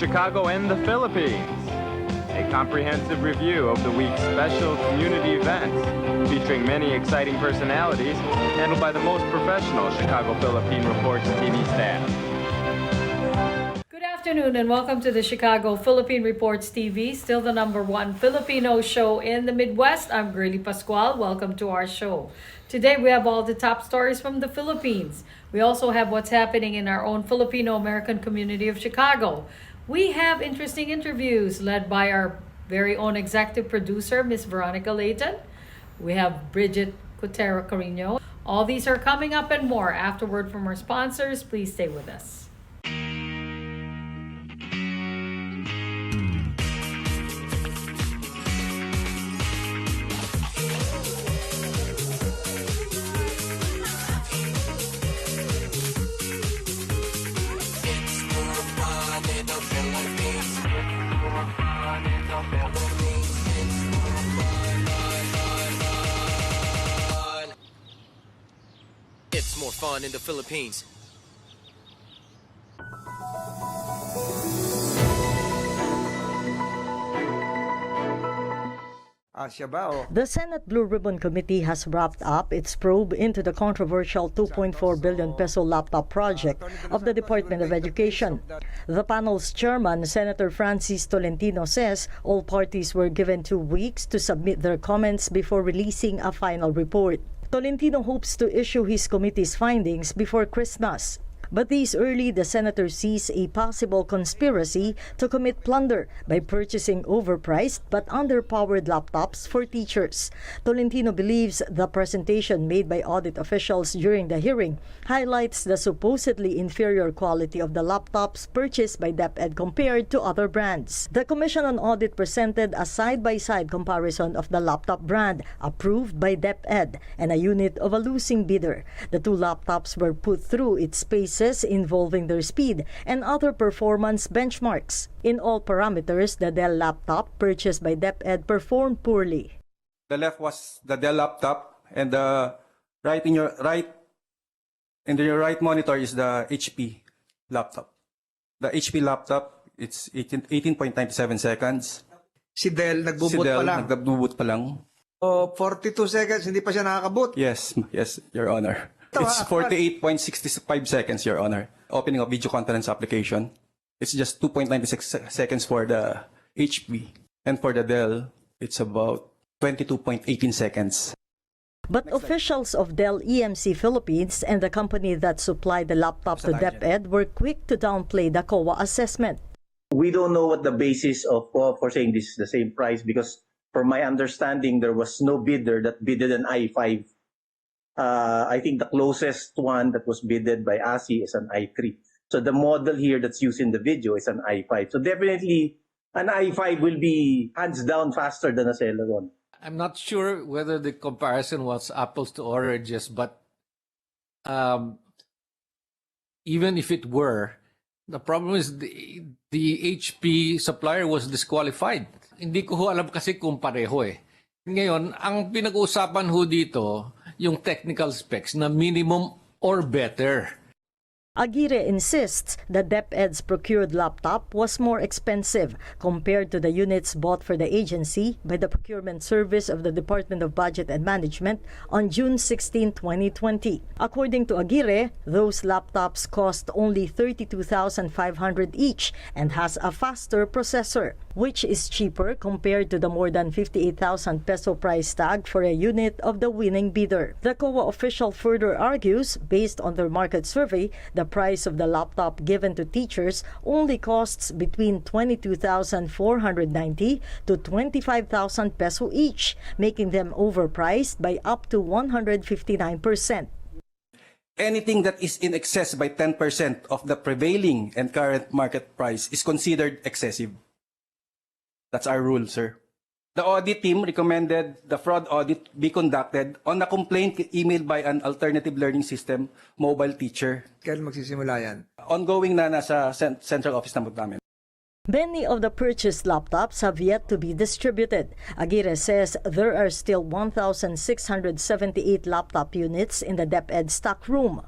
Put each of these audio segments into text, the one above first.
Chicago and the Philippines. A comprehensive review of the week's special community events, featuring many exciting personalities, handled by the most professional Chicago Philippine Reports TV staff. Good afternoon and welcome to the Chicago Philippine Reports TV, still the #1 Filipino show in the Midwest. I'm Grilly Pascual. Welcome to our show. Today we have all the top stories from the Philippines. We also have what's happening in our own Filipino American community of Chicago. We have interesting interviews led by our very own executive producer, Miss Veronica Leighton. We have Brigitte, Cueter, Carino. All these are coming up and more afterward from our sponsors. Please stay with us. It's more fun in the Philippines. The Senate Blue Ribbon Committee has wrapped up its probe into the controversial 2.4 billion peso laptop project of the Department of Education. The panel's chairman, Senator Francis Tolentino, says all parties were given 2 weeks to submit their comments before releasing a final report. Tolentino hopes to issue his committee's findings before Christmas. But this early, the senator sees a possible conspiracy to commit plunder by purchasing overpriced but underpowered laptops for teachers. Tolentino believes the presentation made by audit officials during the hearing highlights the supposedly inferior quality of the laptops purchased by DepEd compared to other brands. The Commission on Audit presented a side-by-side comparison of the laptop brand approved by DepEd and a unit of a losing bidder. The two laptops were put through its paces involving their speed and other performance benchmarks. In all parameters, the Dell laptop purchased by DepEd performed poorly. The left was the Dell laptop, and the right in your right monitor is the HP laptop. The HP laptop, it's 18.97 seconds. Si Dell nagbubot pa lang. Nagbubot pa lang. 42 seconds, hindi pa siya nakakabot. Yes, Your Honor. It's 48.65 seconds, Your Honor. Opening of video conference application. It's just 2.96 seconds for the HP. And for the Dell, it's about 22.18 seconds. But officials of Dell EMC Philippines and the company that supplied the laptop to DepEd were quick to downplay the COA assessment. We don't know what the basis of for saying this is the same price, because from my understanding, there was no bidder that bidded an i5. I think the closest one that was bidded by ASI is an i3. So the model here that's used in the video is an i5. So definitely an i5 will be hands down faster than a Celeron. I'm not sure whether the comparison was apples to oranges, but even if it were, the problem is the HP supplier was disqualified. Hindi ko alam kasi kung pareho eh. Ngayon, ang pinag-uusapan ho dito, yung technical specs na minimum or better. Aguirre insists that DepEd's procured laptop was more expensive compared to the units bought for the agency by the procurement service of the Department of Budget and Management on June 16, 2020. According to Aguirre, those laptops cost only 32,500 each and has a faster processor, which is cheaper compared to the more than 58,000 peso price tag for a unit of the winning bidder. The COA official further argues, based on their market survey, the price of the laptop given to teachers only costs between 22,490 to 25,000 peso each, making them overpriced by up to 159%. Anything that is in excess by 10% of the prevailing and current market price is considered excessive. That's our rule, sir. The audit team recommended the fraud audit be conducted on a complaint emailed by an alternative learning system mobile teacher. Kailan magsisimula yan? Ongoing na nasa central office namin. Many of the purchased laptops have yet to be distributed. Aguirre says there are still 1,678 laptop units in the DepEd stock room.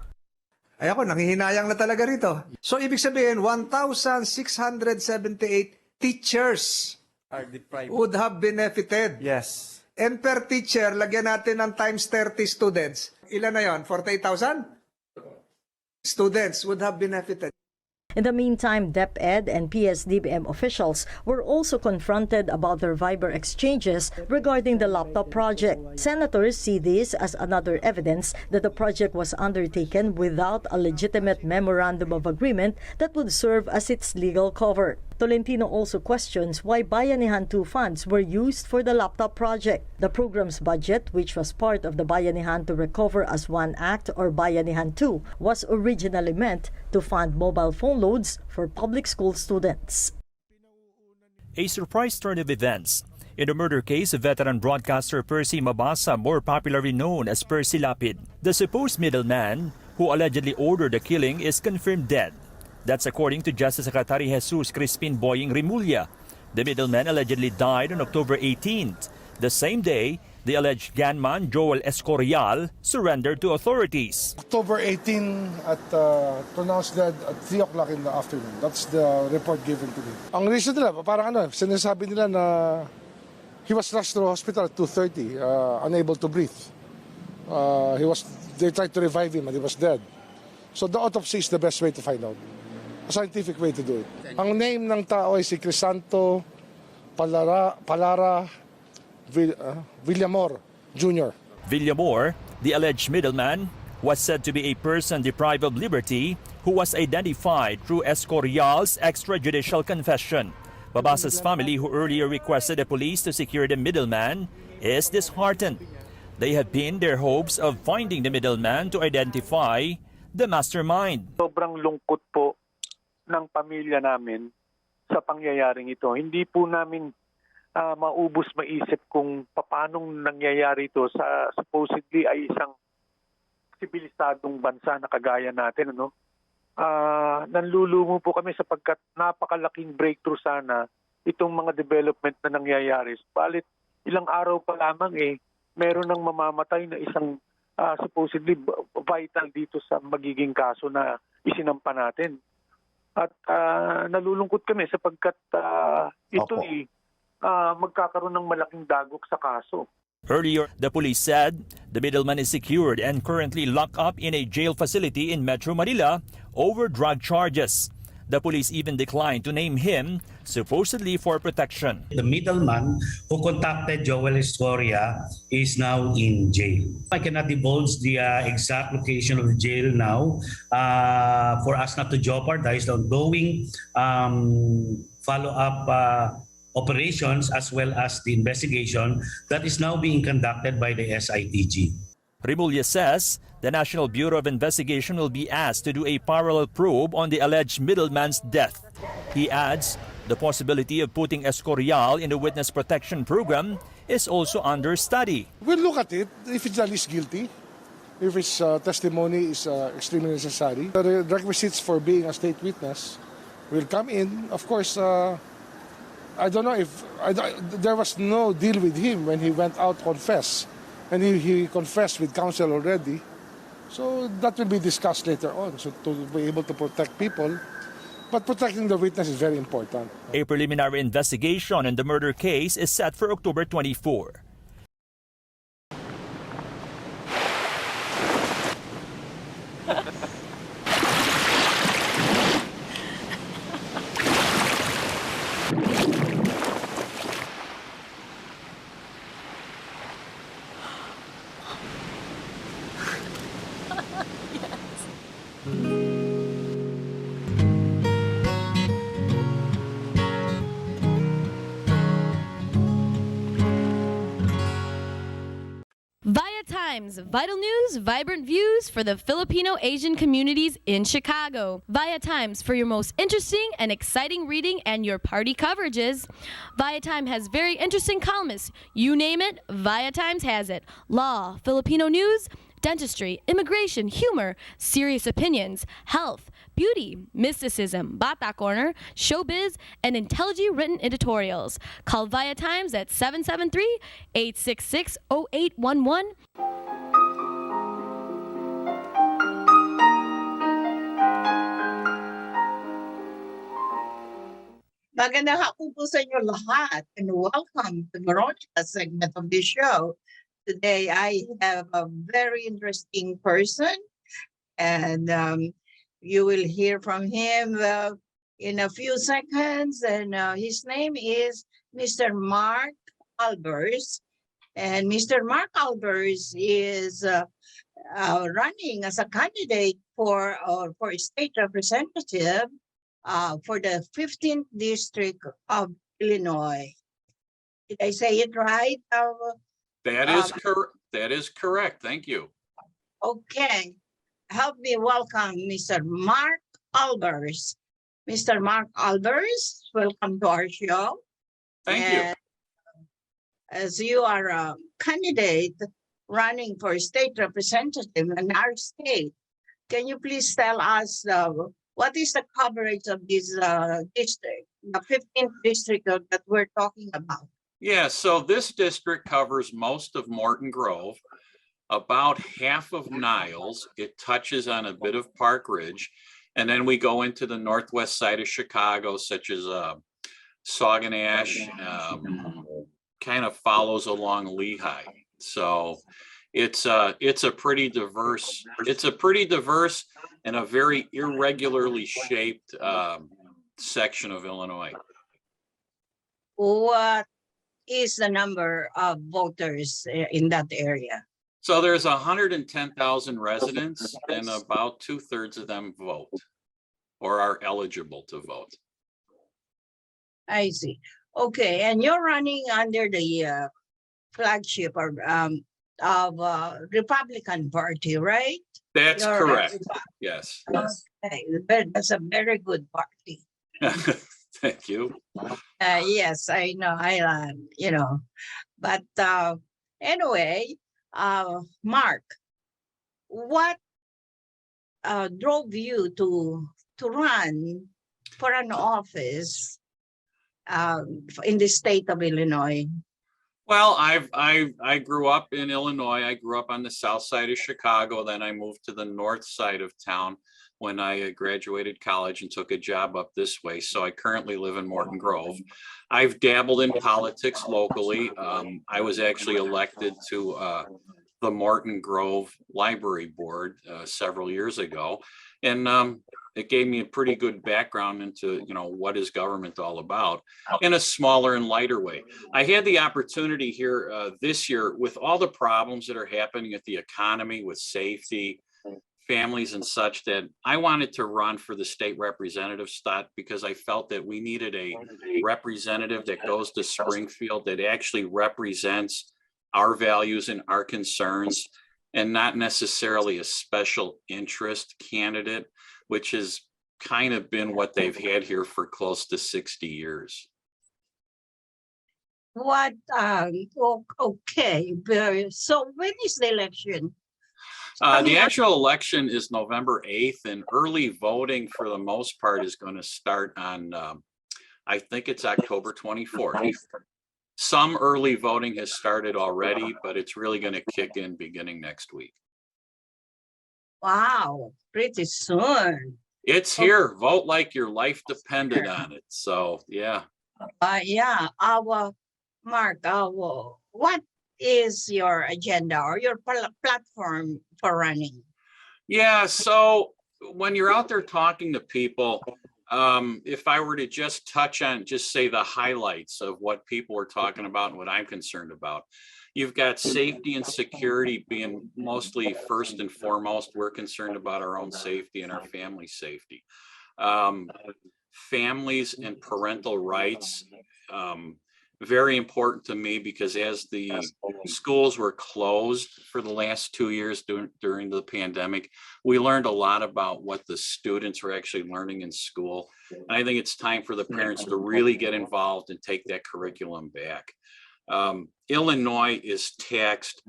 Ay ako, nanghihinayang na talaga rito. So, ibig sabihin, 1,678 teachers Are deprived. would have benefited. Yes. And per teacher, lagyan natin ng times 30 students. Ilan na yon? 48,000? Students would have benefited. In the meantime, DepEd and PSDBM officials were also confronted about their Viber exchanges regarding the laptop project. Senators see this as another evidence that the project was undertaken without a legitimate memorandum of agreement that would serve as its legal cover. Tolentino also questions why Bayanihan 2 funds were used for the laptop project. The program's budget, which was part of the Bayanihan to Recover as One Act or Bayanihan 2, was originally meant to fund mobile phone loads for public school students. A surprise turn of events. In the murder case of veteran broadcaster Percy Mabasa, more popularly known as Percy Lapid, the supposed middleman who allegedly ordered the killing is confirmed dead. That's according to Justice Secretary Jesus Crispin Boying Rimulya. The middleman allegedly died on October 18th. The same day, the alleged gunman Joel Escorial surrendered to authorities. October 18 at pronounced dead at 3 o'clock in the afternoon. That's the report given to me. Ang reason nila, parang sinasabi nila na he was rushed to the hospital at 2:30, unable to breathe. They tried to revive him and he was dead. So the autopsy is the best way to find out. A scientific way to do it. Ang name ng tao ay si Crisanto Palara Villamor Jr. Villamor, the alleged middleman, was said to be a person deprived of liberty who was identified through Escorial's extrajudicial confession. Babasa's family, who earlier requested the police to secure the middleman, is disheartened. They have pinned their hopes of finding the middleman to identify the mastermind. Sobrang lungkot po ng pamilya namin sa pangyayaring ito. Hindi po namin maubos maisip kung paanong nangyayari ito sa supposedly ay isang sibilisadong bansa na kagaya natin. Nanlulumo po kami sapagkat napakalaking breakthrough sana itong mga development na nangyayari. Balit ilang araw pa lamang meron ng mamamatay na isang supposedly vital dito sa magiging kaso na isinampa natin. At nalulungkot kami sapagkat ito magkakaroon ng malaking dagok sa kaso. Earlier, the police said the middleman is secured and currently locked up in a jail facility in Metro Manila over drug charges. The police even declined to name him, supposedly for protection. The middleman who contacted Joel Escoria is now in jail. I cannot divulge the exact location of the jail now for us not to jeopardize the ongoing follow-up operations as well as the investigation that is now being conducted by the SITG. Rimulya says the National Bureau of Investigation will be asked to do a parallel probe on the alleged middleman's death. He adds the possibility of putting Escorial in the witness protection program is also under study. We'll look at it if it's at least guilty, if his testimony is extremely necessary. The requisites for being a state witness will come in. Of course, I don't know if there was no deal with him when he went out to confess. And he confessed with counsel already. So that will be discussed later on, so to be able to protect people. But protecting the witness is very important. A preliminary investigation in the murder case is set for October 24. ViaTimes, vital news, vibrant views for the Filipino Asian communities in Chicago. ViaTimes for your most interesting and exciting reading and your party coverages. ViaTime has very interesting columnists. You name it, ViaTimes has it. Law, Filipino news, dentistry, immigration, humor, serious opinions, health, beauty, mysticism, Bata Corner, showbiz, and intelligently written editorials. Call ViaTimes at 773-866-0811. Magandang hapon po sa inyo lahat and welcome to Veronica segment of the show. Today I have a very interesting person and you will hear from him in a few seconds, and his name is Mr. Mark Albers. And Mr. Mark Albers is running as a candidate for state representative for the 15th District of Illinois. Did I say it right? That is correct. Thank you. Okay. Help me welcome Mr. Mark Albers. Mr. Mark Albers, welcome to our show. Thank you. As you are a candidate running for state representative in our state, can you please tell us what is the coverage of this district, the 15th district that we're talking about? Yeah, so this district covers most of Morton Grove, about half of Niles. It touches on a bit of Park Ridge, and then we go into the northwest side of Chicago, such as Sauganash, kind of follows along Lehigh. So it's a pretty diverse and a very irregularly shaped section of Illinois. What is the number of voters in that area? So there's 110,000 residents, and about 2/3 of them vote or are eligible to vote. I see. Okay, and you're running under the flagship of Republican Party, right? That's correct. Yes. Okay, that's a very good party. Thank you. Yes, I know. But anyway, Mark, what drove you to run for an office in the state of Illinois? Well, I grew up in Illinois. I grew up on the south side of Chicago. Then I moved to the north side of town when I graduated college and took a job up this way. So I currently live in Morton Grove. I've dabbled in politics locally. I was actually elected to the Morton Grove Library Board several years ago. And it gave me a pretty good background into, what is government all about in a smaller and lighter way. I had the opportunity here this year with all the problems that are happening at the economy with safety, families and such, that I wanted to run for the state representative slot because I felt that we needed a representative that goes to Springfield that actually represents our values and our concerns, and not necessarily a special interest candidate, which has kind of been what they've had here for close to 60 years. Okay, so when is the election? The actual election is November 8th, and early voting for the most part is going to start on, I think it's October 24th. Some early voting has started already, but it's really going to kick in beginning next week. Wow, pretty soon. It's here. Vote like your life depended on it. So, yeah. Mark, what is your agenda or your platform for running? Yeah, so when you're out there talking to people, if I were to just touch on, just say the highlights of what people are talking about and what I'm concerned about, you've got safety and security being mostly first and foremost. We're concerned about our own safety and our family's safety. Families and parental rights, very important to me, because as the schools were closed for the last 2 years during the pandemic, we learned a lot about what the students were actually learning in school. And I think it's time for the parents to really get involved and take that curriculum back. Illinois is taxed,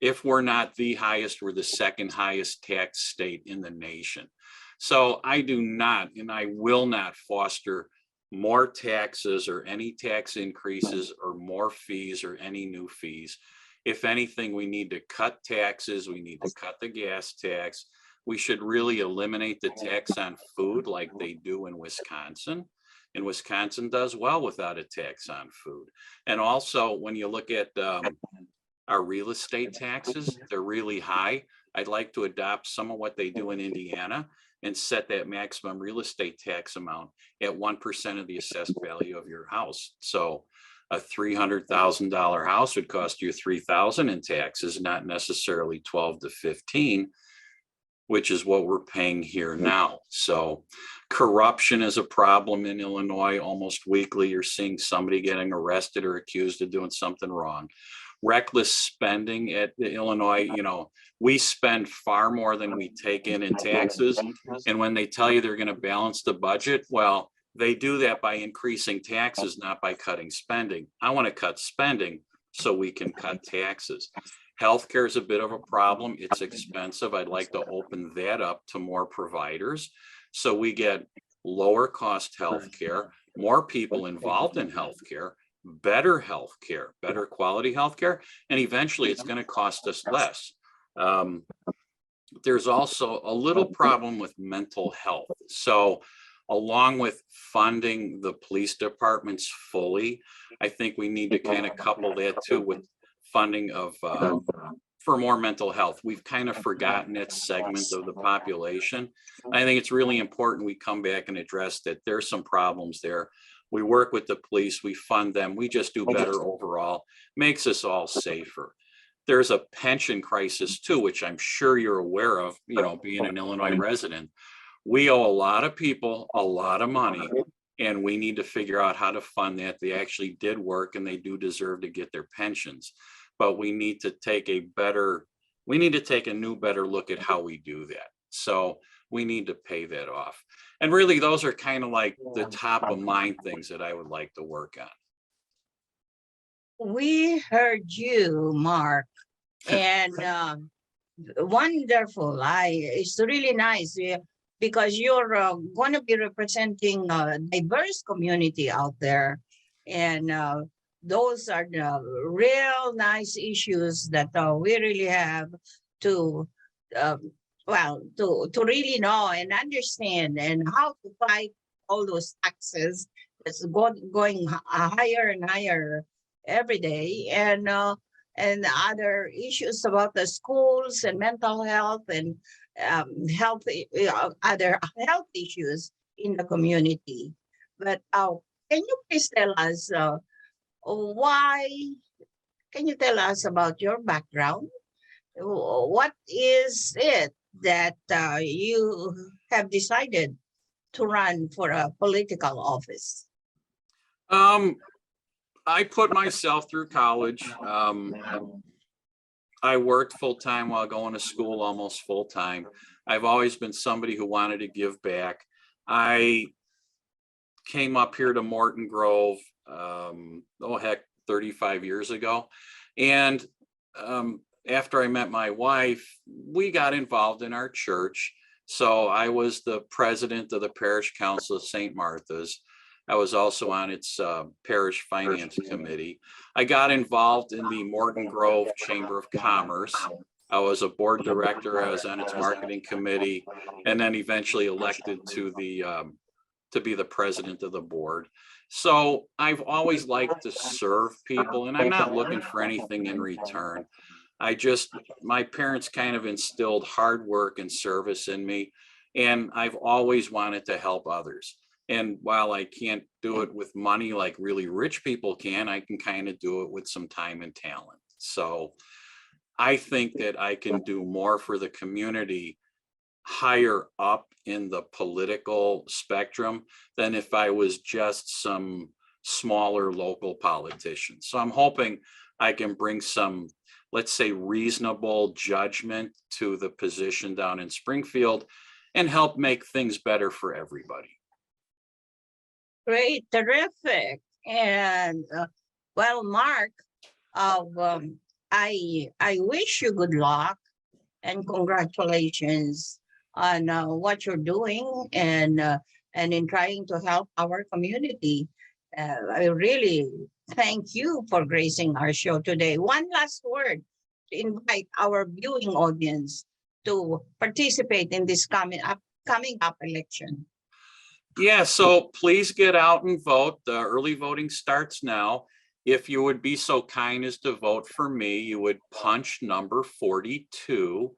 if we're not the highest, we're the second highest taxed state in the nation. So I do not, and I will not foster more taxes or any tax increases or more fees or any new fees. If anything, we need to cut taxes. We need to cut the gas tax. We should really eliminate the tax on food like they do in Wisconsin. And Wisconsin does well without a tax on food. And also, when you look at our real estate taxes, they're really high. I'd like to adopt some of what they do in Indiana and set that maximum real estate tax amount at 1% of the assessed value of your house. So a $300,000 house would cost you $3,000 in taxes, not necessarily 12 to 15, which is what we're paying here now. So corruption is a problem in Illinois. Almost weekly, you're seeing somebody getting arrested or accused of doing something wrong. Reckless spending at Illinois, we spend far more than we take in taxes. And when they tell you they're going to balance the budget, well, they do that by increasing taxes, not by cutting spending. I want to cut spending so we can cut taxes. Healthcare is a bit of a problem. It's expensive. I'd like to open that up to more providers so we get lower cost healthcare, more people involved in healthcare, better healthcare, better quality healthcare, and eventually it's going to cost us less. There's also a little problem with mental health. So along with funding the police departments fully, I think we need to kind of couple that too with funding of for more mental health. We've kind of forgotten that segment of the population. I think it's really important we come back and address that there's some problems there. We work with the police, we fund them, we just do better overall, makes us all safer. There's a pension crisis too, which I'm sure you're aware of, being an Illinois resident. We owe a lot of people a lot of money, and we need to figure out how to fund that. They actually did work and they do deserve to get their pensions. But we need to take a new, better look at how we do that. So we need to pay that off. And really, those are kind of like the top of mind things that I would like to work on. We heard you, Mark, and wonderful. It's really nice because you're going to be representing a diverse community out there. And those are the real nice issues that we really have to really know and understand, and how to fight all those taxes that's going higher and higher every day, and other issues about the schools and mental health and other health issues in the community. But can you please tell us can you tell us about your background? What is it that you have decided to run for a political office? I put myself through college. I worked full time while going to school, almost full time. I've always been somebody who wanted to give back. I came up here to Morton Grove, 35 years ago. And after I met my wife, we got involved in our church. So I was the president of the parish council of St. Martha's. I was also on its parish finance committee. I got involved in the Morton Grove Chamber of Commerce. I was a board director. I was on its marketing committee, and then eventually elected to be the president of the board. So I've always liked to serve people, and I'm not looking for anything in return. My parents kind of instilled hard work and service in me, and I've always wanted to help others. And while I can't do it with money like really rich people can, I can kind of do it with some time and talent. So I think that I can do more for the community higher up in the political spectrum than if I was just some smaller local politician. So I'm hoping I can bring some, let's say, reasonable judgment to the position down in Springfield and help make things better for everybody. Great, terrific. And Mark, I wish you good luck and congratulations on what you're doing and in trying to help our community. I really thank you for gracing our show today. One last word to invite our viewing audience to participate in this coming up election. Yeah, so please get out and vote. The early voting starts now. If you would be so kind as to vote for me, you would punch number 42.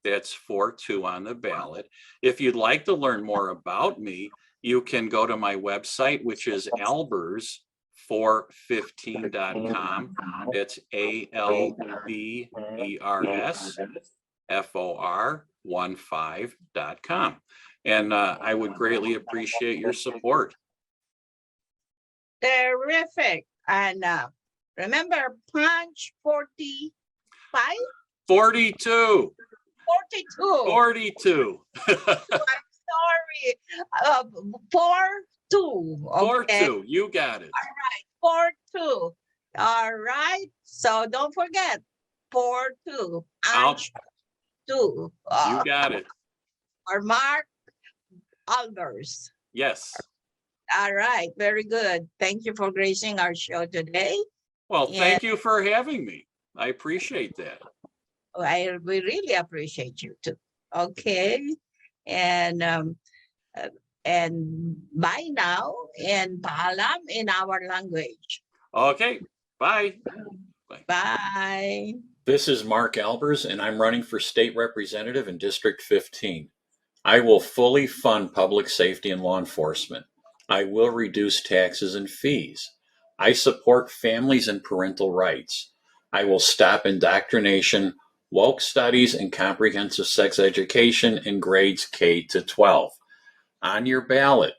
That's 42 on the ballot. If you'd like to learn more about me, you can go to my website, which is albers415.com. It's ALBERSFOR15.com. And I would greatly appreciate your support. Terrific. And remember, punch 45? 42. 42. 42. I'm sorry. 42. Okay. 42. You got it. All right. 42. All right. So don't forget 42. Punch 2. You got it. Or Mark Albers. Yes. All right. Very good. Thank you for gracing our show today. Well, thank you for having me. I appreciate that. We really appreciate you too. Okay. And bye now and paalam in our language. Okay. Bye. Bye. This is Mark Albers, and I'm running for state representative in District 15. I will fully fund public safety and law enforcement. I will reduce taxes and fees. I support families and parental rights. I will stop indoctrination, woke studies, and comprehensive sex education in grades K to 12. On your ballot,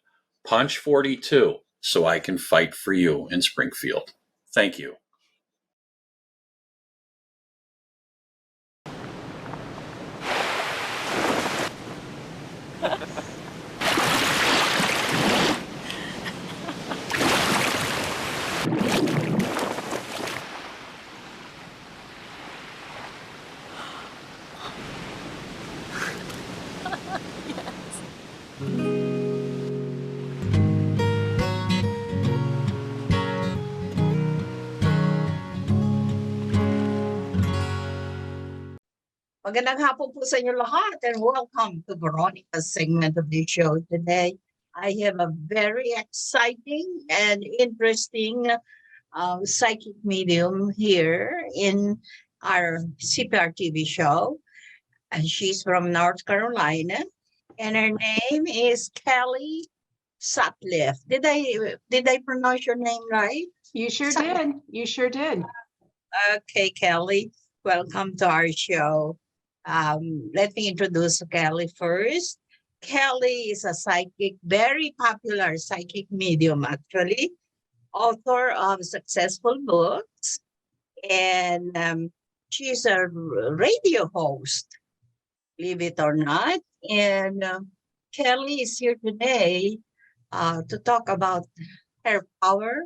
punch 42 so I can fight for you in Springfield. Thank you. Magandang hapon po sa inyo lahat and welcome to Veronica's segment of the show today. I have a very exciting and interesting psychic medium here in our Cprtv show. And she's from North Carolina and her name is Kelly Sutcliffe. Did I pronounce your name right? You sure did. You sure did. Okay, Kelly, welcome to our show. Let me introduce Kelly first. Kelly is a psychic, very popular psychic medium, actually, author of successful books, and she's a radio host, believe it or not. And Kelly is here today to talk about her power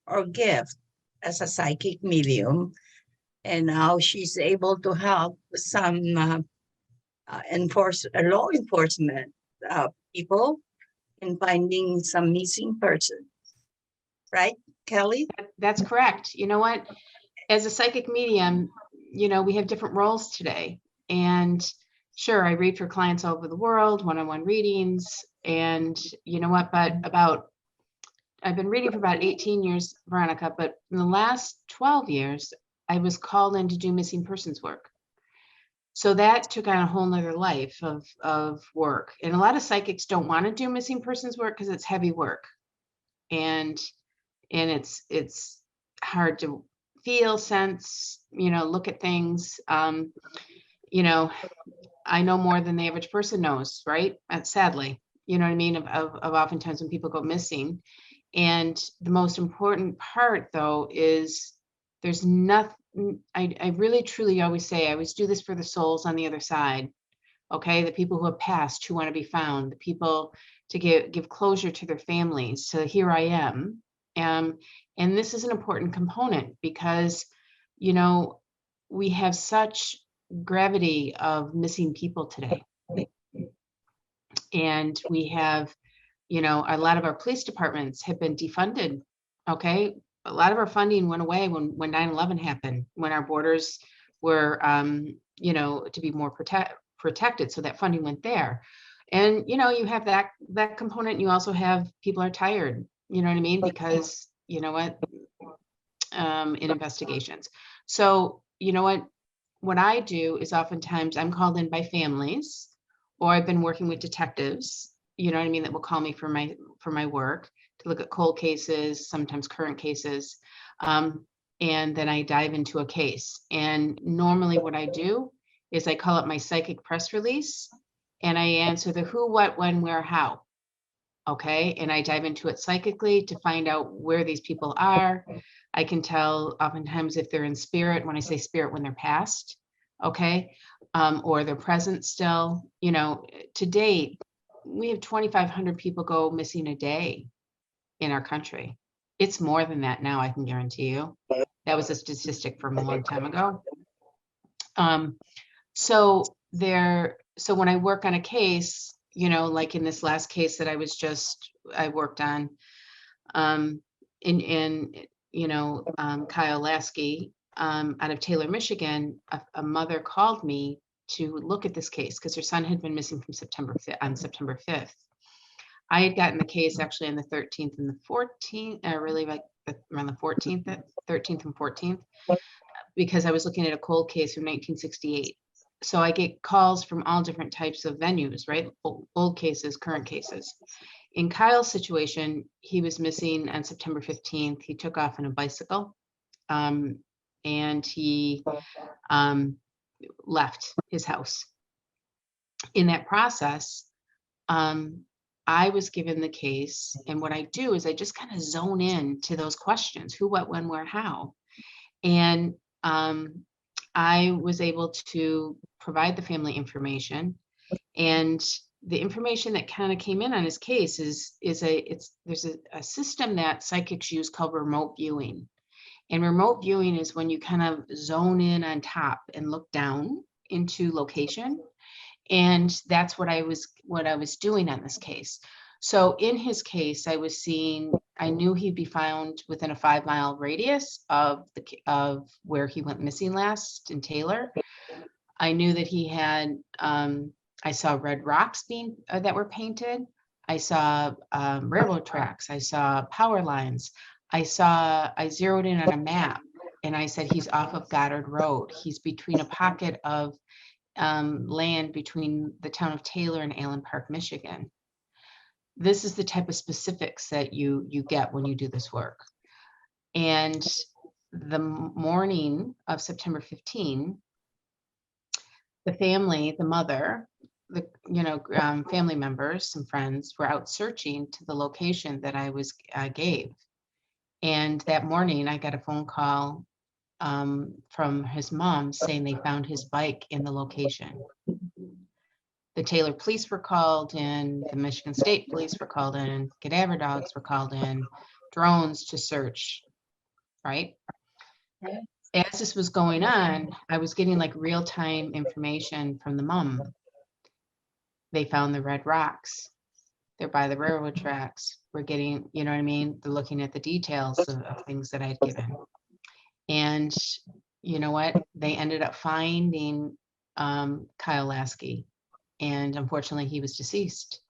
or gift as a psychic medium, and how she's able to help some law enforcement people in finding some missing persons. Right, Kelly? That's correct. You know what? As a psychic medium, you know, we have different roles today. And sure, I read for clients all over the world, one-on-one readings. And you know what? I've been reading for about 18 years, Veronica, but in the last 12 years, I was called in to do missing persons work. So that took on a whole nother life of work. And a lot of psychics don't want to do missing persons work because it's heavy work. And it's hard to feel, sense, you know, look at things. You know, I know more than the average person knows, right? Sadly, you know what I mean? Of oftentimes when people go missing. And the most important part, though, is there's nothing. I really truly always say I always do this for the souls on the other side. Okay, the people who have passed, who want to be found, the people to give closure to their families. So here I am. And this is an important component because, you know, we have such gravity of missing people today. And we have, you know, a lot of our police departments have been defunded. Okay. A lot of our funding went away when 9/11 happened, when our borders were, you know, to be more protected. So that funding went there. And, you know, you have that component. You also have people are tired, you know what I mean? Because you know what, in investigations. So, you know what I do is oftentimes I'm called in by families, or I've been working with detectives, you know what I mean, that will call me for my work to look at cold cases, sometimes current cases. And then I dive into a case. And normally what I do is I call it my psychic press release, and I answer the who, what, when, where, how. Okay. And I dive into it psychically to find out where these people are. I can tell oftentimes if they're in spirit, when I say spirit, when they're past, okay, or they're present still. You know, to date, we have 2,500 people go missing a day in our country. It's more than that now, I can guarantee you. That was a statistic from a long time ago. So when I work on a case, you know, like in this last case that I worked on, you know, Kyle Lasky, out of Taylor, Michigan, a mother called me to look at this case because her son had been missing from September 5th. I had gotten the case actually on the 13th and the 14th, really like around the 14th, 13th and 14th, because I was looking at a cold case from 1968. So I get calls from all different types of venues, right? Old cases, current cases. In Kyle's situation, he was missing on September 15th. He took off on a bicycle, and he left his house. In that process, I was given the case, and what I do is I just kind of zone in to those questions: who, what, when, where, how. And I was able to provide the family information, and the information that kind of came in on his case there's a system that psychics use called remote viewing. And remote viewing is when you kind of zone in on top and look down into location. And that's what I was doing on this case. So in his case, I knew he'd be found within a 5-mile radius of where he went missing last in Taylor. I knew that he had, I saw red rocks that were painted. I saw railroad tracks. I saw power lines. I zeroed in on a map, and I said, he's off of Goddard Road. He's between a pocket of land between the town of Taylor and Allen Park, Michigan. This is the type of specifics that you get when you do this work. And the morning of September 15, the family, the mother, family members, some friends were out searching to the location that I gave. And that morning I got a phone call from his mom saying they found his bike in the location. The Taylor police were called in, the Michigan State police were called in, cadaver dogs were called in, drones to search, right? As this was going on, I was getting like real-time information from the mom. They found the red rocks. They're by the railroad tracks. We're getting, you know what I mean? They're looking at the details of things that I'd given. And you know what? They ended up finding Kyle Lasky. And unfortunately, he was deceased.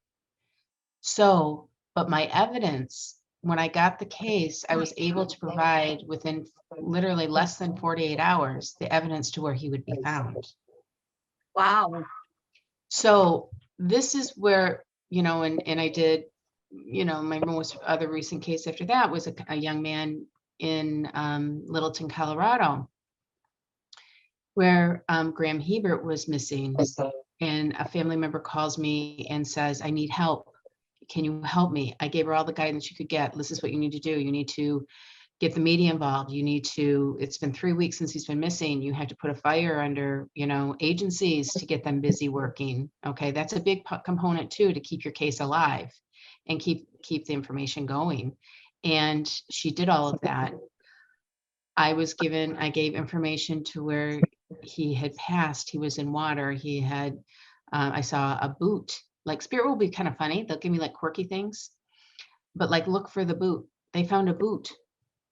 So, but my evidence, when I got the case, I was able to provide within literally less than 48 hours, the evidence to where he would be found. Wow. So this is where, you know, and I did, you know, my most other recent case after that was a young man in Littleton, Colorado, where Graham Hebert was missing. And a family member calls me and says, I need help. Can you help me? I gave her all the guidance you could get. This is what you need to do. You need to get the media involved. You need to, it's been 3 weeks since he's been missing. You have to put a fire under, you know, agencies to get them busy working. Okay, that's a big component too, to keep your case alive and keep the information going. And she did all of that. I gave information to where he had passed. He was in water. He had, I saw a boot. Like spirit will be kind of funny. They'll give me like quirky things, but like look for the boot. They found a boot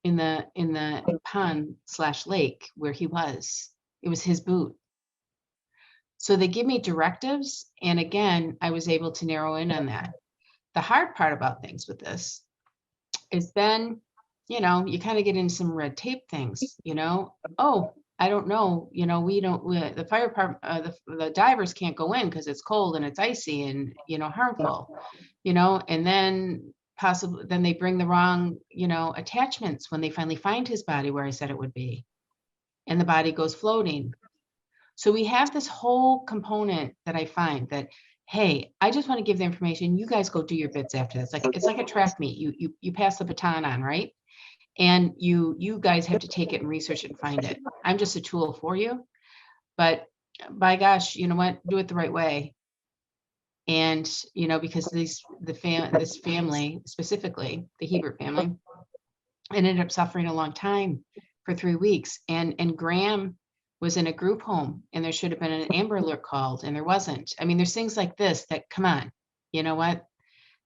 in the pond / lake where he was. It was his boot. So they give me directives. And again, I was able to narrow in on that. The hard part about things with this is then, you know, you kind of get into some red tape things, you know, oh, I don't know, you know, the fire department, the divers can't go in because it's cold and it's icy and, you know, harmful, you know, and then possibly then they bring the wrong, you know, attachments when they finally find his body where I said it would be, and the body goes floating. So we have this whole component that I find that, hey, I just want to give the information. You guys go do your bits after this. Like it's like a track meet. You pass the baton on, right? And you guys have to take it and research it and find it. I'm just a tool for you. But by gosh, you know what? Do it the right way. And you know, because this family, specifically the Hebert family, ended up suffering a long time for 3 weeks. And Graham was in a group home, and there should have been an Amber Alert called, and there wasn't. I mean, there's things like this that, come on, you know what?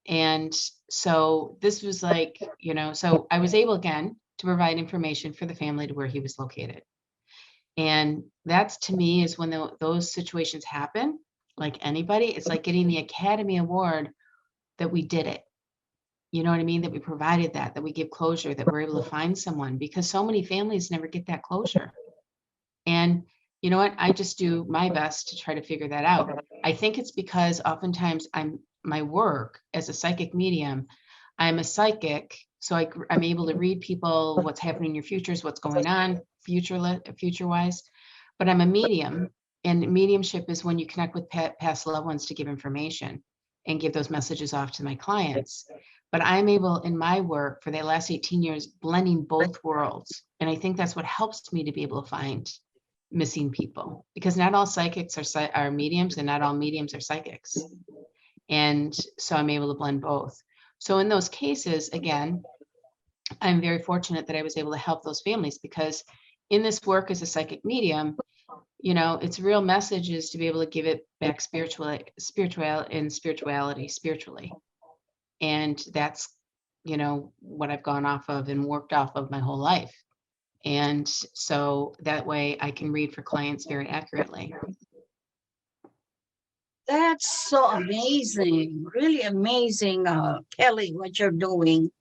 And so this was like, you know, so I was able again to provide information for the family to where he was located. And that's, to me, is when those situations happen, like anybody, it's like getting the Academy Award that we did it. You know what I mean? That we provided that we give closure, that we're able to find someone, because so many families never get that closure. And you know what? I just do my best to try to figure that out. I think it's because oftentimes my work as a psychic medium, I'm a psychic, so I'm able to read people, what's happening in your futures, what's going on future-wise. But I'm a medium, and mediumship is when you connect with past loved ones to give information and give those messages off to my clients. But I'm able, in my work for the last 18 years, blending both worlds. And I think that's what helps me to be able to find missing people, because not all psychics are mediums, and not all mediums are psychics. And so I'm able to blend both. So in those cases, again, I'm very fortunate that I was able to help those families, because in this work as a psychic medium, you know, its real message is to be able to give it back spiritually. And that's, you know, what I've gone off of and worked off of my whole life. And so that way I can read for clients very accurately. That's so amazing, really amazing, Kelly, what you're doing.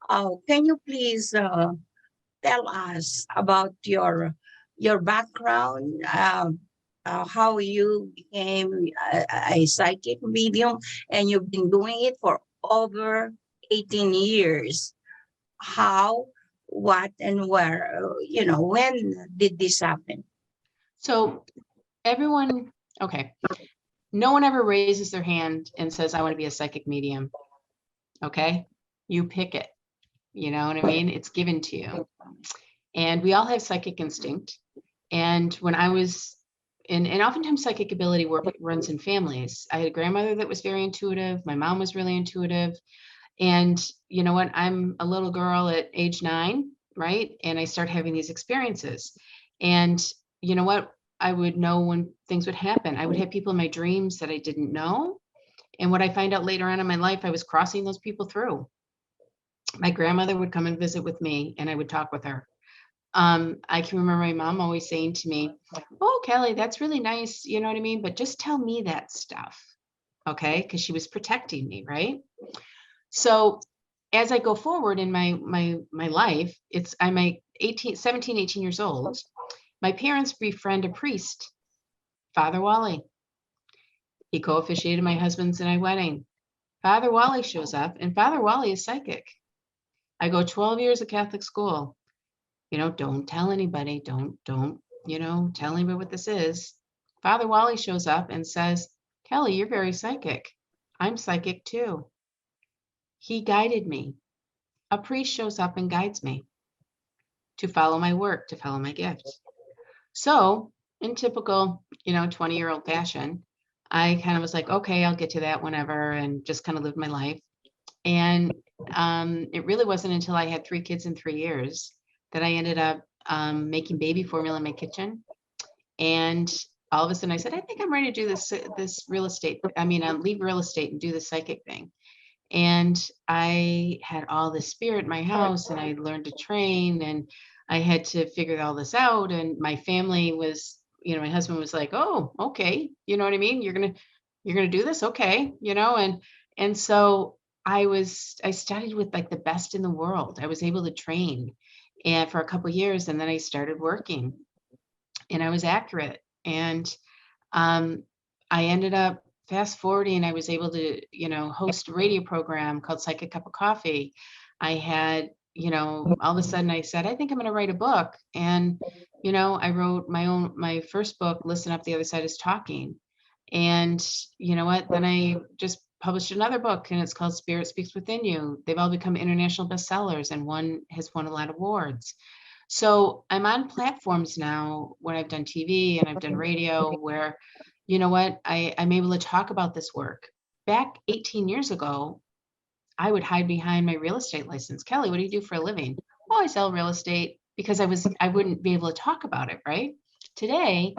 Can you please tell us about your background, how you became a psychic medium, and you've been doing it for over 18 years. How, what, and where, you know, when did this happen? So everyone, okay. No one ever raises their hand and says, I want to be a psychic medium. Okay. You pick it. You know what I mean? It's given to you. And we all have psychic instinct. And when I was and oftentimes psychic ability runs in families. I had a grandmother that was very intuitive. My mom was really intuitive. And you know what? I'm a little girl at age 9, right? And I start having these experiences. And you know what? I would know when things would happen. I would have people in my dreams that I didn't know. And what I find out later on in my life, I was crossing those people through. My grandmother would come and visit with me, and I would talk with her. I can remember my mom always saying to me, oh, Kelly, that's really nice. You know what I mean? But just tell me that stuff. Okay. Because she was protecting me. Right. So as I go forward in my life, I'm 17, 18 years old. My parents befriend a priest, Father Wally. He co-officiated my husband's and my wedding. Father Wally shows up, and Father Wally is psychic. I go 12 years of Catholic school. You know, don't tell anybody. Don't, you know, tell anybody what this is. Father Wally shows up and says, Kelly, you're very psychic. I'm psychic too. He guided me. A priest shows up and guides me to follow my work, to follow my gifts. So in typical, you know, 20-year-old fashion, I kind of was like, okay, I'll get to that whenever, and just kind of lived my life. And it really wasn't until I had 3 kids in 3 years that I ended up making baby formula in my kitchen. And all of a sudden I said, I think I'm ready to do this real estate. Leave real estate and do the psychic thing. And I had all this spirit in my house, and I learned to train, and I had to figure all this out. And my family was, my husband was like, oh, okay. You know what I mean? You're going to do this. Okay. And so I studied with like the best in the world. I was able to train and for a couple of years, and then I started working and I was accurate. And I ended up fast forwarding. I was able to, host a radio program called Psychic Cup of Coffee. I had, all of a sudden I said, I think I'm going to write a book. And, I wrote my first book, Listen Up, the Other Side is Talking. And you know what? Then I just published another book, and it's called Spirit Speaks Within You. They've all become international bestsellers, and one has won a lot of awards. So I'm on platforms now where I've done TV and I've done radio where, you know what, I'm able to talk about this work. Back 18 years ago, I would hide behind my real estate license. Kelly, what do you do for a living? Oh, I sell real estate, because I wouldn't be able to talk about it, right? Today,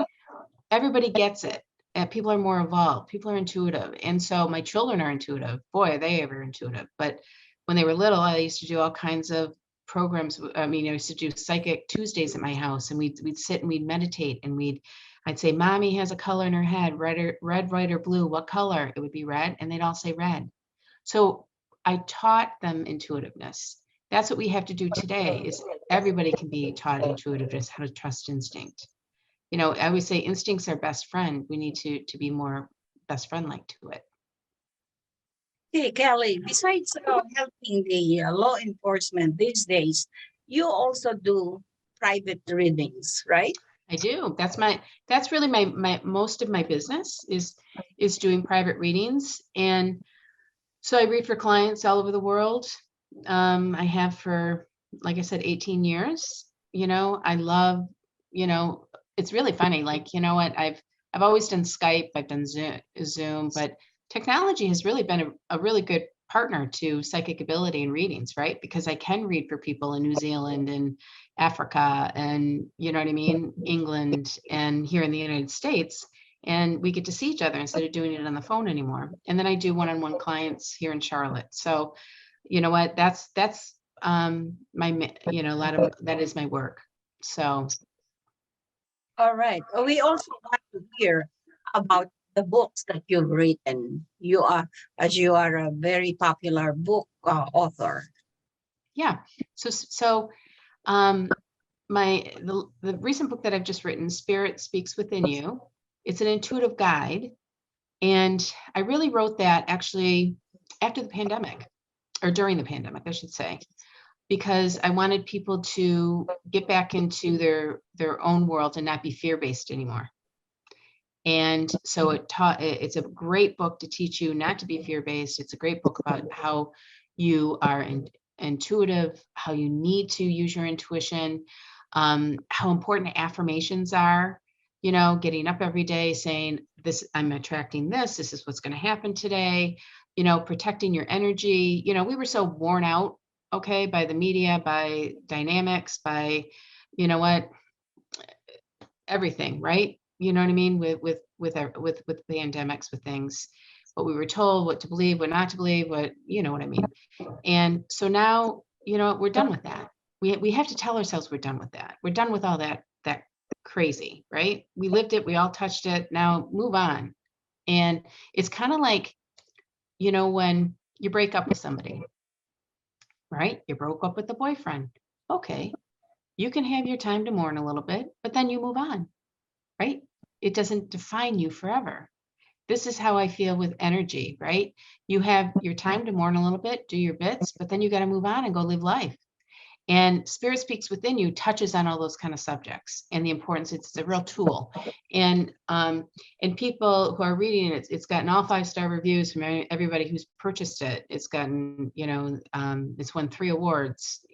everybody gets it. People are more evolved. People are intuitive. And so my children are intuitive. Boy, are they ever intuitive. But when they were little, I used to do all kinds of programs. I used to do Psychic Tuesdays at my house, and we'd sit and we'd meditate, and I'd say, Mommy has a color in her head, red, white, or blue. What color? It would be red. And they'd all say red. So I taught them intuitiveness. That's what we have to do today, is everybody can be taught intuitiveness, how to trust instinct. I always say instinct's our best friend. We need to be more best friend-like to it. Hey, Kelly, besides helping the law enforcement these days, you also do private readings, right? I do. That's really my most of my business is doing private readings. And so I read for clients all over the world. I have for, like I said, 18 years. I love, it's really funny. Like, I've always done Skype, I've done Zoom, but technology has really been a really good partner to psychic ability and readings, right? Because I can read for people in New Zealand and Africa and, England and here in the United States. And we get to see each other instead of doing it on the phone anymore. And then I do one-on-one clients here in Charlotte. So, you know what, that's my, a lot of that is my work. So. All right. We also want to hear about the books that you've written. You are a very popular book author. Yeah. So the recent book that I've just written, Spirit Speaks Within You, it's an intuitive guide. And I really wrote that actually after the pandemic, or during the pandemic, I should say, because I wanted people to get back into their own world and not be fear-based anymore. And so it's a great book to teach you not to be fear-based. It's a great book about how you are intuitive, how you need to use your intuition, how important affirmations are, getting up every day saying, this, I'm attracting this is what's going to happen today, protecting your energy. We were so worn out, okay, by the media, by dynamics, by, everything, right? You know what I mean? With pandemics, with things, what we were told, what to believe, what not to believe, what, you know what I mean? And so now, we're done with that. We have to tell ourselves we're done with that. We're done with all that crazy, right? We lived it, we all touched it. Now move on. And it's kind of like, when you break up with somebody, right? You broke up with a boyfriend. Okay. You can have your time to mourn a little bit, but then you move on, right? It doesn't define you forever. This is how I feel with energy, right? You have your time to mourn a little bit, do your bits, but then you got to move on and go live life. And Spirit Speaks Within You touches on all those kind of subjects and the importance. It's a real tool. And people who are reading it, it's gotten all 5-star reviews from everybody who's purchased it. It's gotten, it's won 3 awards,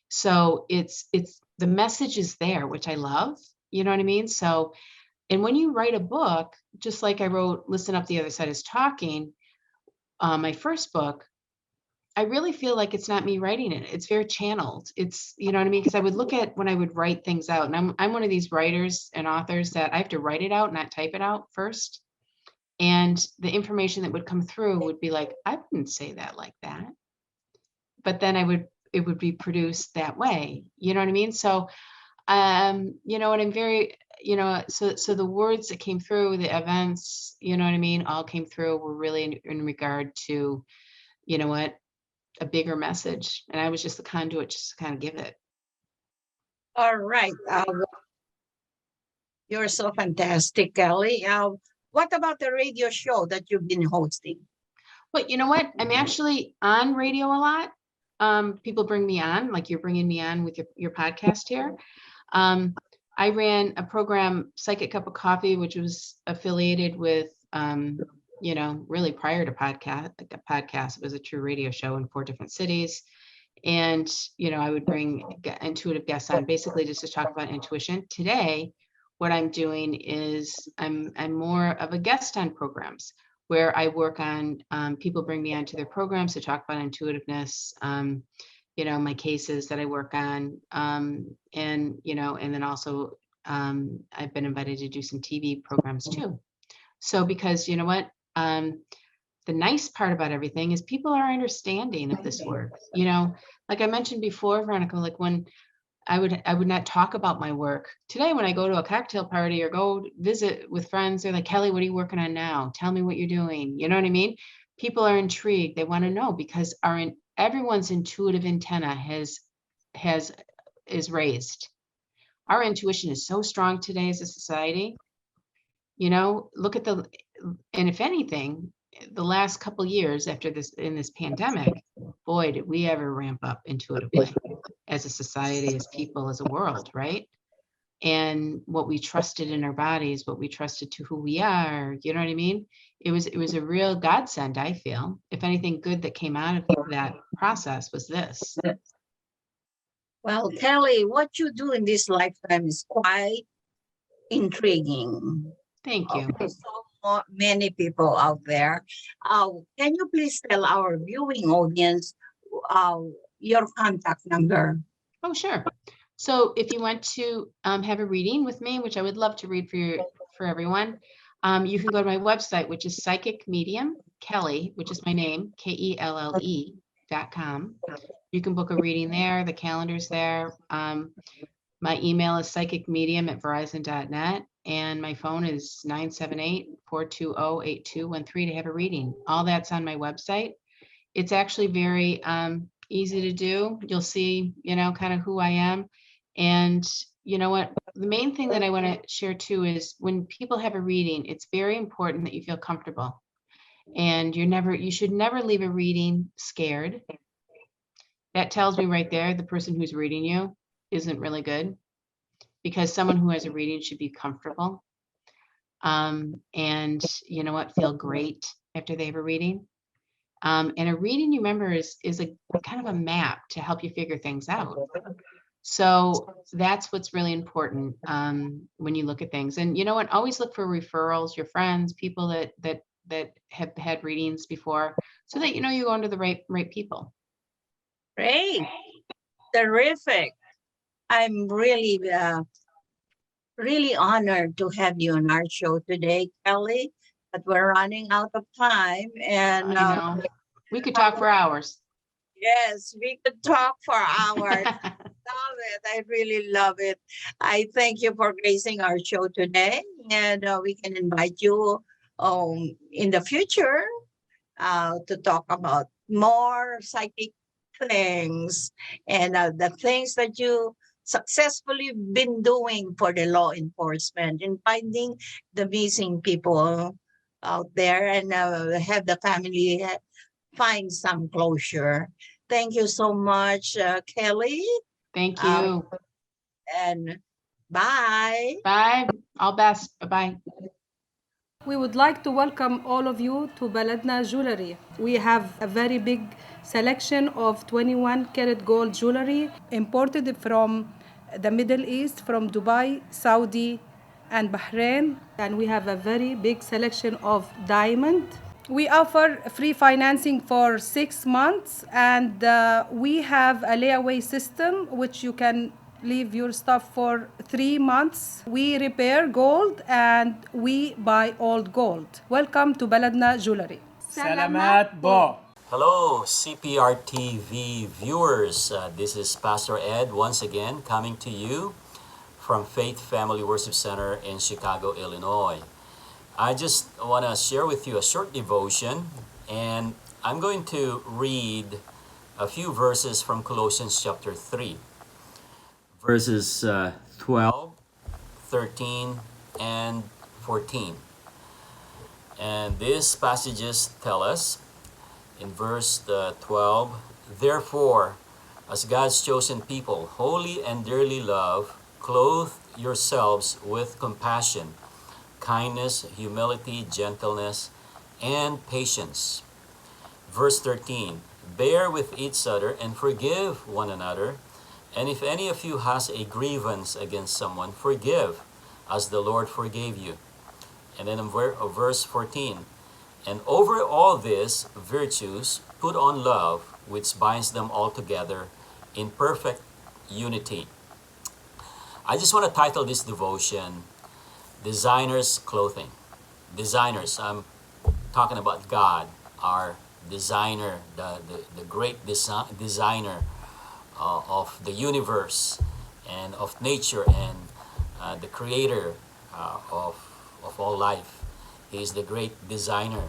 so it's the message is there, which I love, you know what I mean? So, and when you write a book, just like I wrote Listen Up, the Other Side is Talking, my first book, I really feel like it's not me writing it. It's very channeled. It's, you know what I mean? Because I would look at when I would write things out, and I'm one of these writers and authors that I have to write it out, not type it out first. And the information that would come through would be like, I wouldn't say that like that. But then it would be produced that way. You know what I mean? So, and I'm very, you know, so the words that came through, the events, you know what I mean, all came through were really in regard to, you know what, a bigger message. And I was just the conduit just to kind of give it. All right. You're so fantastic, Kelly. What about the radio show that you've been hosting? Well, you know what? I'm actually on radio a lot. People bring me on, like you're bringing me on with your podcast here. I ran a program, Psychic Cup of Coffee, which was affiliated with, you know, really prior to podcast, it was a true radio show in 4 different cities. And, you know, I would bring intuitive guests on basically just to talk about intuition. Today, what I'm doing is I'm more of a guest on programs where I work on, people bring me onto their programs to talk about intuitiveness, you know, my cases that I work on, and, you know, and then also I've been invited to do some TV programs too. So because, you know what, the nice part about everything is people are understanding of this work. You know, like I mentioned before, Veronica, like when I would not talk about my work. Today, when I go to a cocktail party or go visit with friends, they're like, Kelly, what are you working on now? Tell me what you're doing. You know what I mean? People are intrigued. They want to know because everyone's intuitive antenna is raised. Our intuition is so strong today as a society. You know, look at and if anything, the last couple years after this, in this pandemic, boy, did we ever ramp up intuitively as a society, as people, as a world, right? And what we trusted in our bodies, what we trusted to who we are, you know what I mean? It was a real godsend, I feel. If anything good that came out of that process was this. Well, Kelly, what you do in this lifetime is quite intriguing. Thank you. So many people out there. Can you please tell our viewing audience your contact number? Oh, sure. So if you want to have a reading with me, which I would love to read for everyone, you can go to my website, which is Psychic Medium Kelly, which is my name, KELLE.com. You can book a reading there. The calendar's there. My email is psychicmedium@verizon.net. And my phone is 978-420-8213 to have a reading. All that's on my website. It's actually very easy to do. You'll see, you know, kind of who I am. And you know what? The main thing that I want to share too is when people have a reading, it's very important that you feel comfortable. And you should never leave a reading scared. That tells me right there, the person who's reading you isn't really good. Because someone who has a reading should be comfortable. And you know what, feel great after they have a reading. And a reading, you remember, is a kind of a map to help you figure things out. So that's what's really important when you look at things. And you know what, always look for referrals, your friends, people that have had readings before, so that you know you're going to the right people. Great. Terrific. I'm really, really honored to have you on our show today, Kelly, but we're running out of time. And I know. We could talk for hours. Yes, we could talk for hours. Love it. I really love it. I thank you for gracing our show today. And we can invite you in the future to talk about more psychic things and the things that you successfully been doing for the law enforcement and finding the missing people out there and have the family find some closure. Thank you so much, Kelly. Thank you. And bye. Bye. All best. Bye-bye. We would like to welcome all of you to Baladna Jewelry. We have a very big selection of 21 karat gold jewelry imported from the Middle East, from Dubai, Saudi, and Bahrain. And we have a very big selection of diamond. We offer free financing for 6 months, and we have a layaway system which you can leave your stuff for 3 months. We repair gold and we buy old gold. Welcome to Baladna Jewelry. Salamat po. Hello, Cprtv viewers. This is Pastor Ed once again coming to you from Faith Family Worship Center in Chicago, Illinois. I just want to share with you a short devotion, and I'm going to read a few verses from Colossians chapter 3, verses 12, 13, and 14. And these passages tell us in verse 12, "Therefore, as God's chosen people, holy and dearly loved, clothe yourselves with compassion, kindness, humility, gentleness, and patience." Verse 13, "Bear with each other and forgive one another. And if any of you has a grievance against someone, forgive as the Lord forgave you." And then in verse 14, "And over all these virtues, put on love, which binds them all together in perfect unity." I just want to title this devotion, Designer's Clothing. Designers, I'm talking about God, our designer, the great designer of the universe and of nature, and the creator of all life. He is the great designer.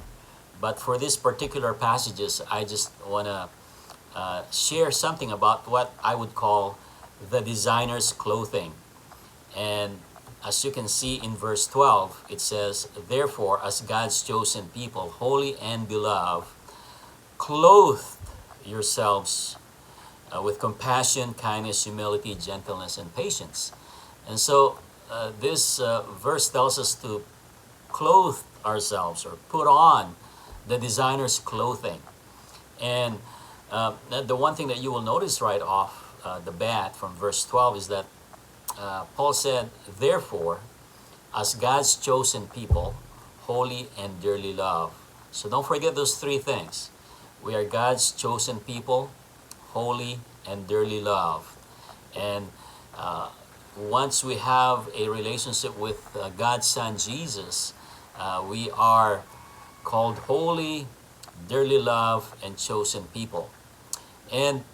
But for these particular passages, I just want to share something about what I would call the designer's clothing. And as you can see in verse 12, it says, "Therefore, as God's chosen people, holy and beloved, clothe yourselves with compassion, kindness, humility, gentleness, and patience." And so this verse tells us to clothe ourselves or put on the designer's clothing. And the one thing that you will notice right off the bat from verse 12 is that Paul said, "Therefore, as God's chosen people, holy and dearly loved." So don't forget those three things. We are God's chosen people, holy and dearly loved. And once we have a relationship with God's Son Jesus, we are called holy, dearly loved, and chosen people. And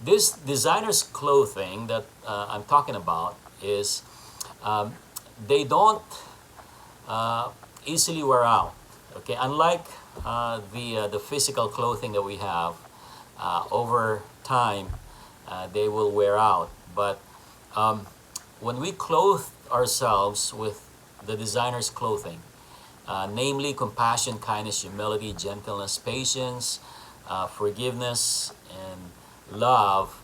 this designer's clothing that I'm talking about is they don't easily wear out. Okay, unlike the physical clothing that we have, over time they will wear out. But when we clothe ourselves with the designer's clothing, namely compassion, kindness, humility, gentleness, patience, forgiveness, and love,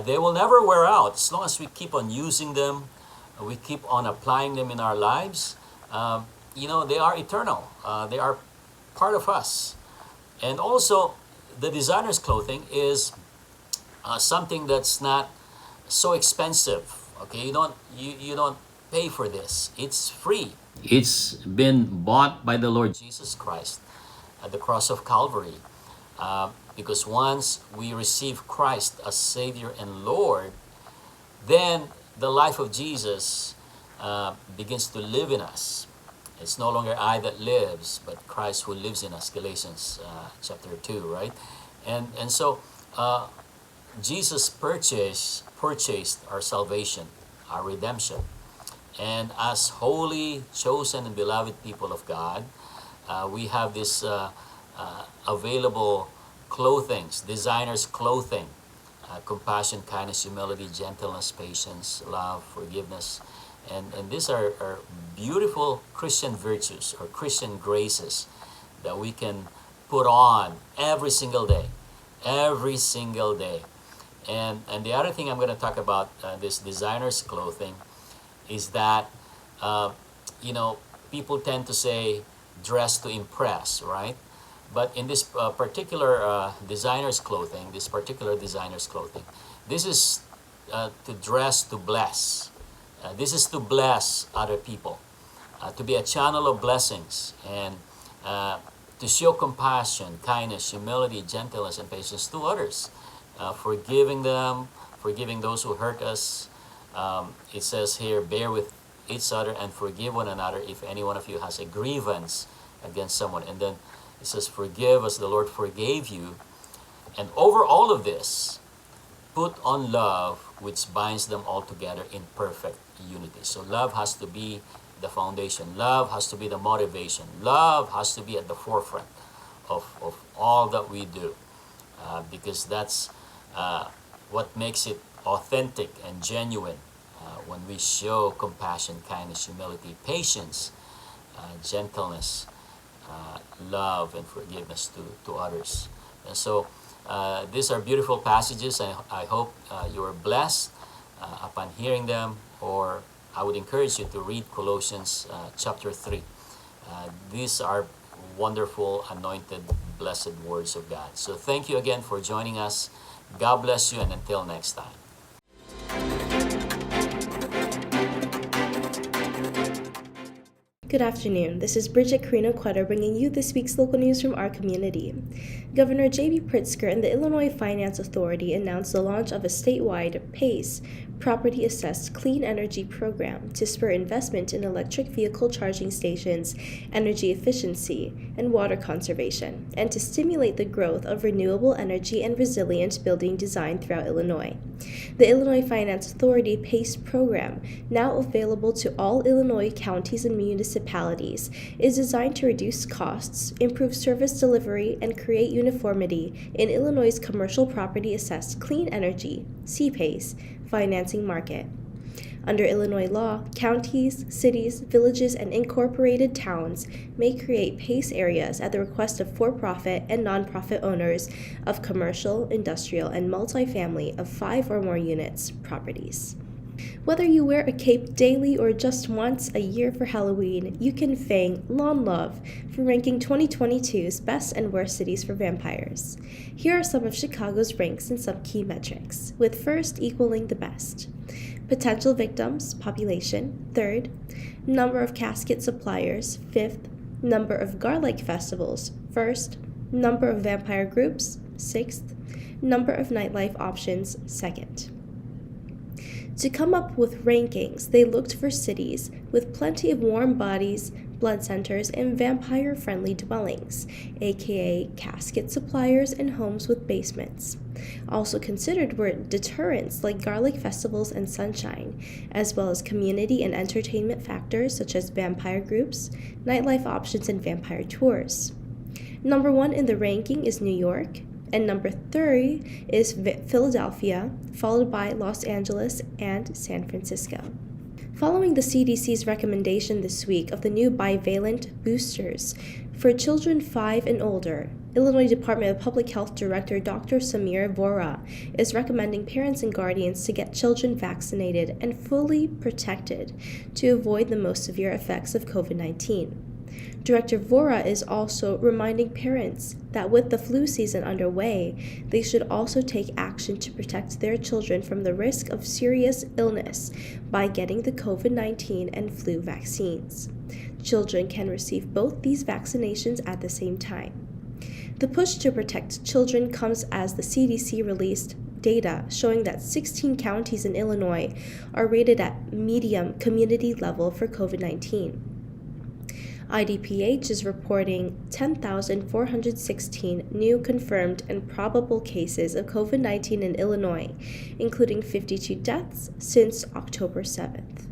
they will never wear out as long as we keep on using them, we keep on applying them in our lives. They are eternal. They are part of us. And also, the designer's clothing is something that's not so expensive. Okay, you don't pay for this. It's free. It's been bought by the Lord Jesus Christ at the cross of Calvary. Because once we receive Christ as Savior and Lord, then the life of Jesus begins to live in us. It's no longer I that lives, but Christ who lives in us, Galatians chapter 2, right? And so Jesus purchased our salvation, our redemption. And as holy, chosen, and beloved people of God, we have this available clothings, designer's clothing, compassion, kindness, humility, gentleness, patience, love, forgiveness. And these are beautiful Christian virtues or Christian graces that we can put on every single day. Every single day. And the other thing I'm going to talk about, this designer's clothing, is that, people tend to say dress to impress, right? But in this particular designer's clothing, this is to dress to bless. This is to bless other people, to be a channel of blessings, and to show compassion, kindness, humility, gentleness, and patience to others, forgiving them, forgiving those who hurt us. It says here, bear with each other and forgive one another if any one of you has a grievance against someone. And then it says, forgive as the Lord forgave you. And over all of this, put on love, which binds them all together in perfect unity. So love has to be the foundation. Love has to be the motivation. Love has to be at the forefront of all that we do, because that's what makes it authentic and genuine when we show compassion, kindness, humility, patience, gentleness, love, and forgiveness to others. And so these are beautiful passages, and I hope you are blessed upon hearing them, or I would encourage you to read Colossians chapter 3. These are wonderful, anointed, blessed words of God. So thank you again for joining us. God bless you, and until next time. Good afternoon. This is Brigitte, Carino, Cueter, bringing you this week's local news from our community. Governor J.B. Pritzker and the Illinois Finance Authority announced the launch of a statewide PACE, Property Assessed Clean Energy Program, to spur investment in electric vehicle charging stations, energy efficiency, and water conservation, and to stimulate the growth of renewable energy and resilient building design throughout Illinois. The Illinois Finance Authority PACE program, now available to all Illinois counties and municipalities, is designed to reduce costs, improve service delivery, and create uniformity in Illinois' commercial property assessed clean energy (CPACE) financing market. Under Illinois law, counties, cities, villages, and incorporated towns may create PACE areas at the request of for-profit and nonprofit owners of commercial, industrial, and multifamily of 5 or more units properties. Whether you wear a cape daily or just once a year for Halloween, you can thank Lon Love for ranking 2022's best and worst cities for vampires. Here are some of Chicago's ranks in some key metrics, with first equaling the best. Potential victims, population, 3rd. Number of casket suppliers, 5th. Number of garlic festivals, 1st. Number of vampire groups, 6th. Number of nightlife options, 2nd. To come up with rankings, they looked for cities with plenty of warm bodies, blood centers, and vampire-friendly dwellings, aka casket suppliers and homes with basements. Also considered were deterrents like garlic festivals and sunshine, as well as community and entertainment factors such as vampire groups, nightlife options, and vampire tours. Number 1 in the ranking is New York, and number 3 is Philadelphia, followed by Los Angeles and San Francisco. Following the CDC's recommendation this week of the new bivalent boosters for children 5 and older, Illinois Department of Public Health Director Dr. Samir Vora is recommending parents and guardians to get children vaccinated and fully protected to avoid the most severe effects of COVID-19. Director Vora is also reminding parents that with the flu season underway, they should also take action to protect their children from the risk of serious illness by getting the COVID-19 and flu vaccines. Children can receive both these vaccinations at the same time. The push to protect children comes as the CDC released data showing that 16 counties in Illinois are rated at medium community level for COVID-19. IDPH is reporting 10,416 new confirmed and probable cases of COVID-19 in Illinois, including 52 deaths since October 7th.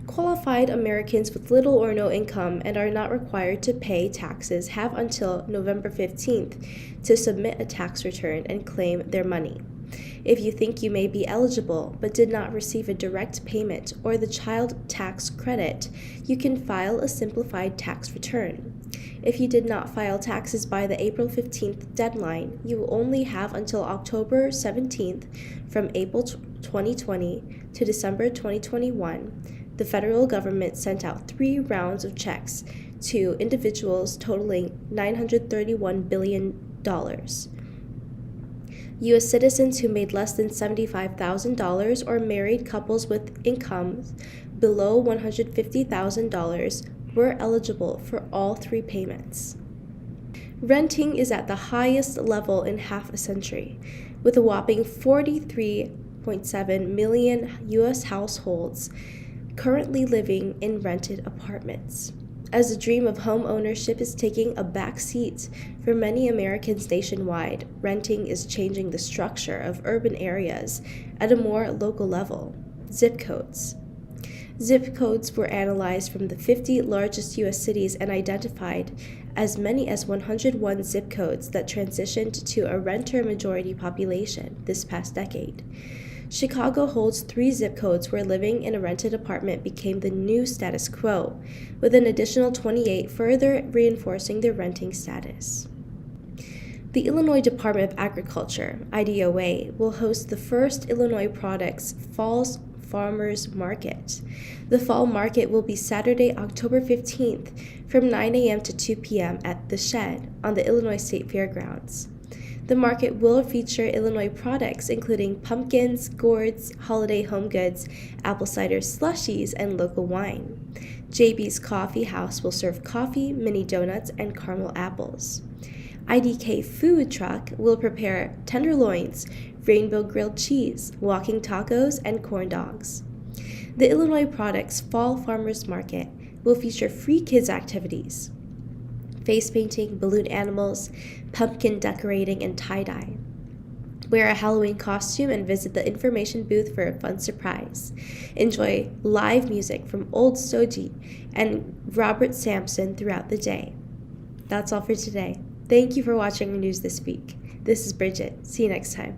Qualified Americans with little or no income and are not required to pay taxes have until November 15th to submit a tax return and claim their money. If you think you may be eligible but did not receive a direct payment or the child tax credit, you can file a simplified tax return. If you did not file taxes by the April 15th deadline, you will only have until October 17th from April 2020 to December 2021. The federal government sent out 3 rounds of checks to individuals totaling $931 billion. U.S. citizens who made less than $75,000 or married couples with incomes below $150,000 were eligible for all 3 payments. Renting is at the highest level in half a century, with a whopping 43.7 million U.S. households currently living in rented apartments. as the dream of home ownership is taking a back seat for many Americans nationwide, renting is changing the structure of urban areas at a more local level. Zip codes. Zip codes were analyzed from the 50 largest U.S. cities and identified as many as 101 zip codes that transitioned to a renter-majority population this past decade. Chicago holds 3 zip codes where living in a rented apartment became the new status quo, with an additional 28 further reinforcing their renting status. The Illinois Department of Agriculture, IDOA, will host the first Illinois Products Fall Farmers Market. The fall market will be Saturday, October 15th from 9 a.m. to 2 p.m. at The Shed on the Illinois State Fairgrounds. The market will feature Illinois products including pumpkins, gourds, holiday home goods, apple cider slushies, and local wine. JB's Coffee House will serve coffee, mini donuts, and caramel apples. IDK Food Truck will prepare tenderloins, rainbow grilled cheese, walking tacos, and corn dogs. The Illinois Products Fall Farmers Market will feature free kids activities: face painting, balloon animals, pumpkin decorating, and tie-dye. Wear a Halloween costume and visit the information booth for a fun surprise. Enjoy live music from Old Soji and Robert Sampson throughout the day. That's all for today. Thank you for watching the news this week. This is Brigitte. See you next time.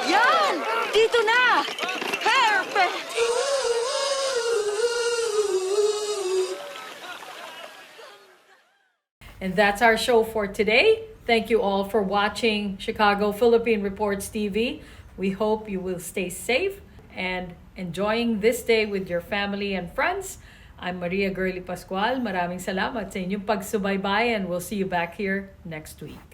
Yan! Dito na! Perfect! And that's our show for today. Thank you all for watching Chicago Philippine Reports TV. We hope you will stay safe and enjoying this day with your family and friends. I'm Maria Girly Pascual. Maraming salamat sa inyong pagsubaybay and we'll see you back here next week.